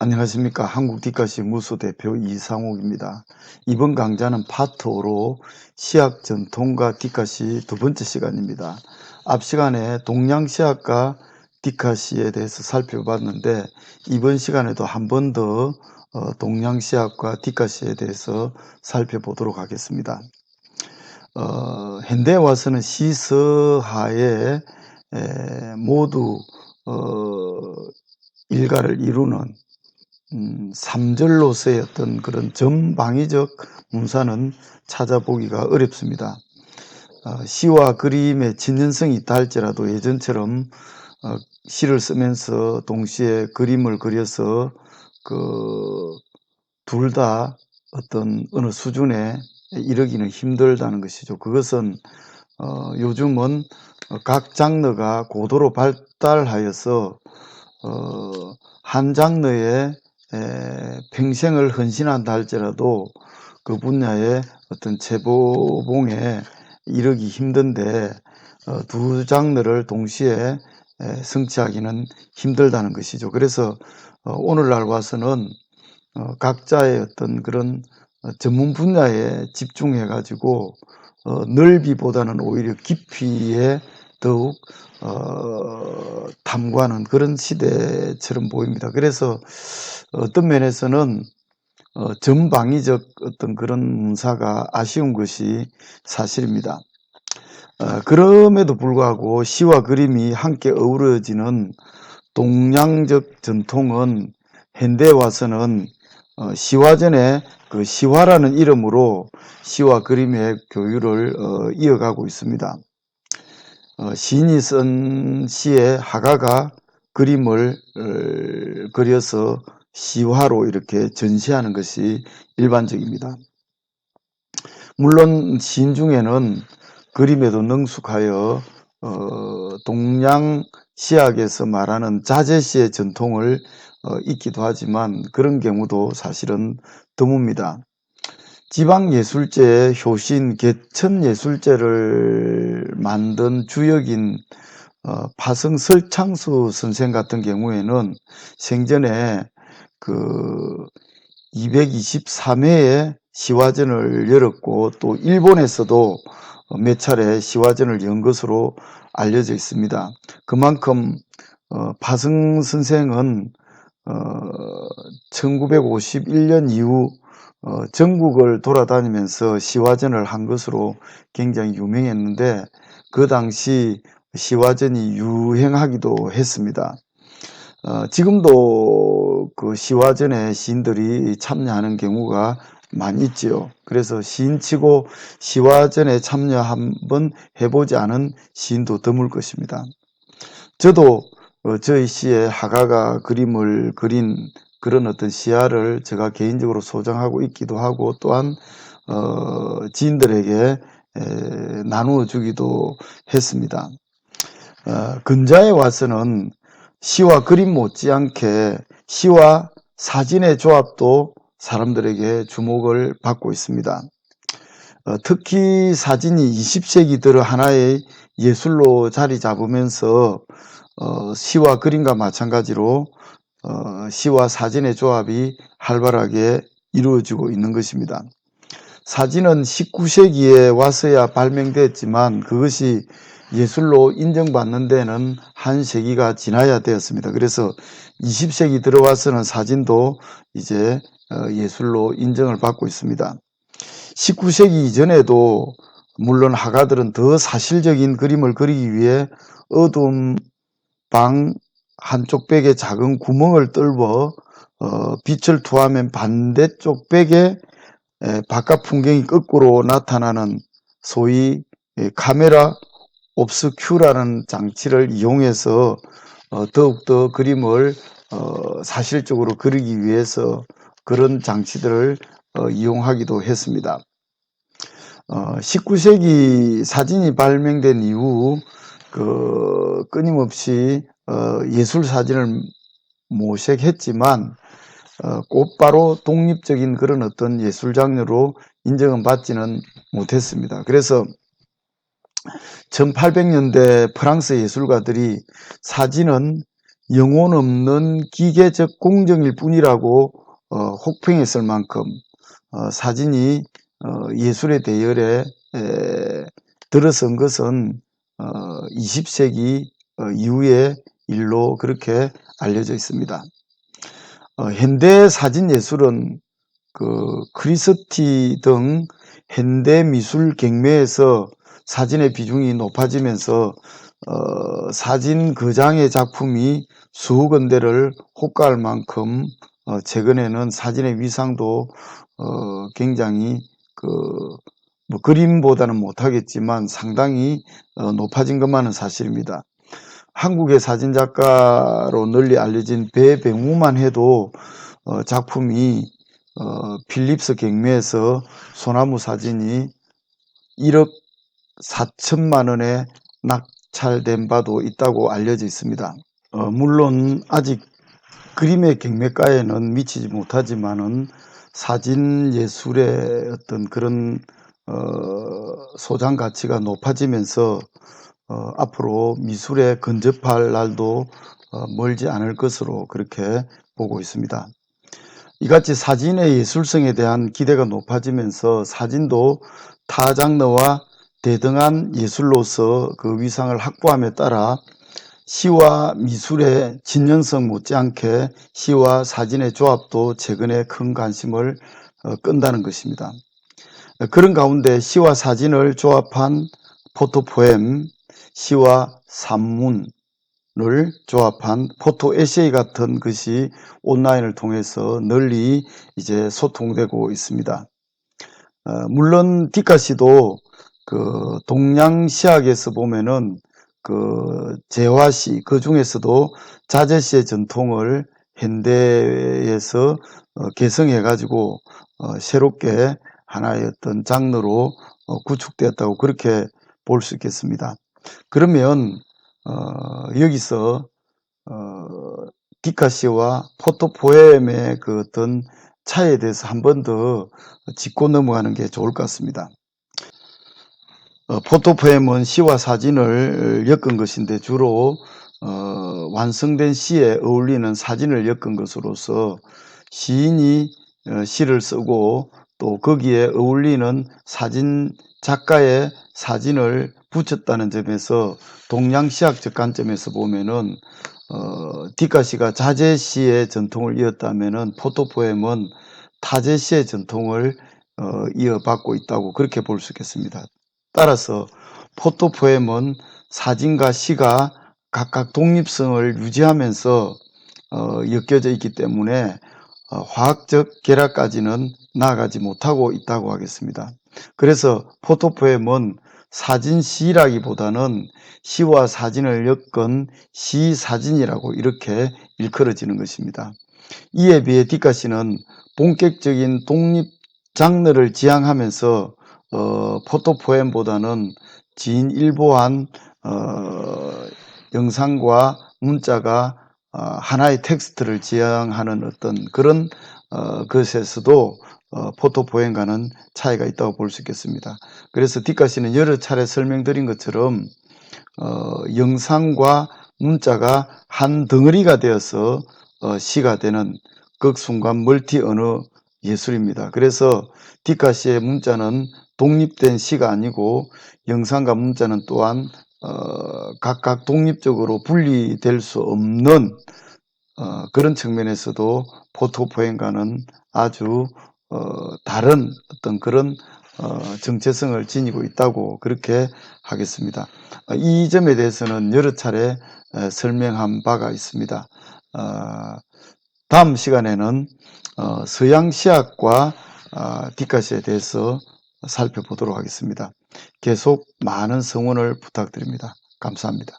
안녕하십니까. 한국디카시 무소 대표 이상욱입니다. 이번 강좌는 파트 5로 시학 전통과 디카시 두 번째 시간입니다. 앞 시간에 동양시학과 디카시에 대해서 살펴봤는데 이번 시간에도 한 번 더 동양시학과 디카시에 대해서 살펴보도록 하겠습니다. 현대에 와서는 시서하에 모두 일가를 이루는 3절로서의 어떤 그런 전방위적 문사는 찾아보기가 어렵습니다. 시와 그림의 친연성이 있다 할지라도 예전처럼 시를 쓰면서 동시에 그림을 그려서 둘 다 어떤 어느 수준에 이르기는 힘들다는 것이죠. 그것은 요즘은 각 장르가 고도로 발달하여서 한 장르에 평생을 헌신한다 할지라도 그 분야의 어떤 최고봉에 이르기 힘든데 두 장르를 동시에 성취하기는 힘들다는 것이죠. 그래서 오늘날 와서는 각자의 어떤 그런 전문 분야에 집중해 가지고 넓이보다는 오히려 깊이에 더욱 탐구하는 그런 시대처럼 보입니다. 그래서 어떤 면에서는 전방위적 어떤 그런 문사가 아쉬운 것이 사실입니다. 그럼에도 불구하고 시와 그림이 함께 어우러지는 동양적 전통은 현대에 와서는 시화전에 그 시화라는 이름으로 시와 그림의 교유를 이어가고 있습니다. 시인이 쓴 시에 화가가 그림을 그려서 시화로 이렇게 전시하는 것이 일반적입니다. 물론 시인 중에는 그림에도 능숙하여 동양 시학에서 말하는 자제시의 전통을 잇기도 하지만 그런 경우도 사실은 드뭅니다. 지방예술제의 효신 개천예술제를 만든 주역인 파성 설창수 선생 같은 경우에는 생전에 그 223회의 시화전을 열었고 또 일본에서도 몇 차례 시화전을 연 것으로 알려져 있습니다. 그만큼 파성 선생은 1951년 이후 전국을 돌아다니면서 시화전을 한 것으로 굉장히 유명했는데 그 당시 시화전이 유행하기도 했습니다. 지금도 그 시화전에 시인들이 참여하는 경우가 많이 있지요. 그래서 시인치고 시화전에 참여 한번 해보지 않은 시인도 드물 것입니다. 저도 저희 시에 화가가 그림을 그린 그런 어떤 시야를 제가 개인적으로 소장하고 있기도 하고 또한 지인들에게 나누어 주기도 했습니다. 근자에 와서는 시와 그림 못지않게 시와 사진의 조합도 사람들에게 주목을 받고 있습니다. 특히 사진이 20세기 들어 하나의 예술로 자리 잡으면서 시와 그림과 마찬가지로 시와 사진의 조합이 활발하게 이루어지고 있는 것입니다. 사진은 19세기에 와서야 발명되었지만 그것이 예술로 인정받는 데는 한 세기가 지나야 되었습니다. 그래서 20세기 들어와서는 사진도 이제 예술로 인정을 받고 있습니다. 19세기 이전에도 물론 화가들은 더 사실적인 그림을 그리기 위해 어두운 방 한쪽 벽에 작은 구멍을 뚫어 빛을 투하면 반대쪽 벽에 바깥 풍경이 거꾸로 나타나는 소위 카메라 옵스큐라는 장치를 이용해서 더욱더 그림을 사실적으로 그리기 위해서 그런 장치들을 이용하기도 했습니다. 19세기 사진이 발명된 이후 끊임없이 예술 사진을 모색했지만 곧바로 독립적인 그런 어떤 예술 장르로 인정은 받지는 못했습니다. 그래서 1800년대 프랑스 예술가들이 사진은 영혼 없는 기계적 공정일 뿐이라고 혹평했을 만큼 사진이 예술의 대열에 들어선 것은 20세기 이후의 일로 그렇게 알려져 있습니다. 현대 사진 예술은 크리스티 등 현대 미술 경매에서 사진의 비중이 높아지면서 사진 그 장의 작품이 수억 원대를 호가할 만큼 최근에는 사진의 위상도 굉장히 뭐 그림보다는 못하겠지만 상당히 높아진 것만은 사실입니다. 한국의 사진작가로 널리 알려진 배병우만 해도 작품이 필립스 경매에서 소나무 사진이 1억 4천만 원에 낙찰된 바도 있다고 알려져 있습니다. 물론 아직 그림의 경매가에는 미치지 못하지만은 사진 예술의 어떤 그런 소장 가치가 높아지면서 앞으로 미술에 근접할 날도 멀지 않을 것으로 그렇게 보고 있습니다. 이같이 사진의 예술성에 대한 기대가 높아지면서 사진도 타 장르와 대등한 예술로서 그 위상을 확보함에 따라 시와 미술의 진연성 못지않게 시와 사진의 조합도 최근에 큰 관심을 끈다는 것입니다. 그런 가운데 시와 사진을 조합한 포토포엠, 시와 산문을 조합한 포토 에세이 같은 것이 온라인을 통해서 널리 이제 소통되고 있습니다. 물론 디카시도 동양시학에서 보면은 재화시 그 중에서도 자재시의 전통을 현대에서 개성해 가지고 새롭게 하나의 어떤 장르로 구축되었다고 그렇게 볼 수 있겠습니다. 그러면 여기서 디카시와 포토포엠의 그 어떤 차이에 대해서 한 번 더 짚고 넘어가는 게 좋을 것 같습니다. 포토포엠은 시와 사진을 엮은 것인데 주로 완성된 시에 어울리는 사진을 엮은 것으로서 시인이 시를 쓰고 또 거기에 어울리는 사진 작가의 사진을 붙였다는 점에서 동양시학적 관점에서 보면은 디카시가 자재시의 전통을 이었다면은 포토포엠은 타재시의 전통을 이어받고 있다고 그렇게 볼 수 있겠습니다. 따라서 포토포엠은 사진과 시가 각각 독립성을 유지하면서 엮여져 있기 때문에 화학적 결합까지는 나아가지 못하고 있다고 하겠습니다. 그래서 포토포엠은 사진시라기보다는 시와 사진을 엮은 시사진이라고 이렇게 일컬어지는 것입니다. 이에 비해 디카시는 본격적인 독립 장르를 지향하면서 포토포엠보다는 진일보한 영상과 문자가 하나의 텍스트를 지향하는 어떤 그런 것에서도 포토포엠과는 차이가 있다고 볼 수 있겠습니다. 그래서 디카시는 여러 차례 설명드린 것처럼 영상과 문자가 한 덩어리가 되어서 시가 되는 극순간 멀티 언어 예술입니다. 그래서 디카시의 문자는 독립된 시가 아니고 영상과 문자는 또한 각각 독립적으로 분리될 수 없는 그런 측면에서도 포토포엠과는 아주 다른 어떤 그런 정체성을 지니고 있다고 그렇게 하겠습니다. 이 점에 대해서는 여러 차례 설명한 바가 있습니다. 다음 시간에는 서양 시학과 디카시에 대해서 살펴보도록 하겠습니다. 계속 많은 성원을 부탁드립니다. 감사합니다.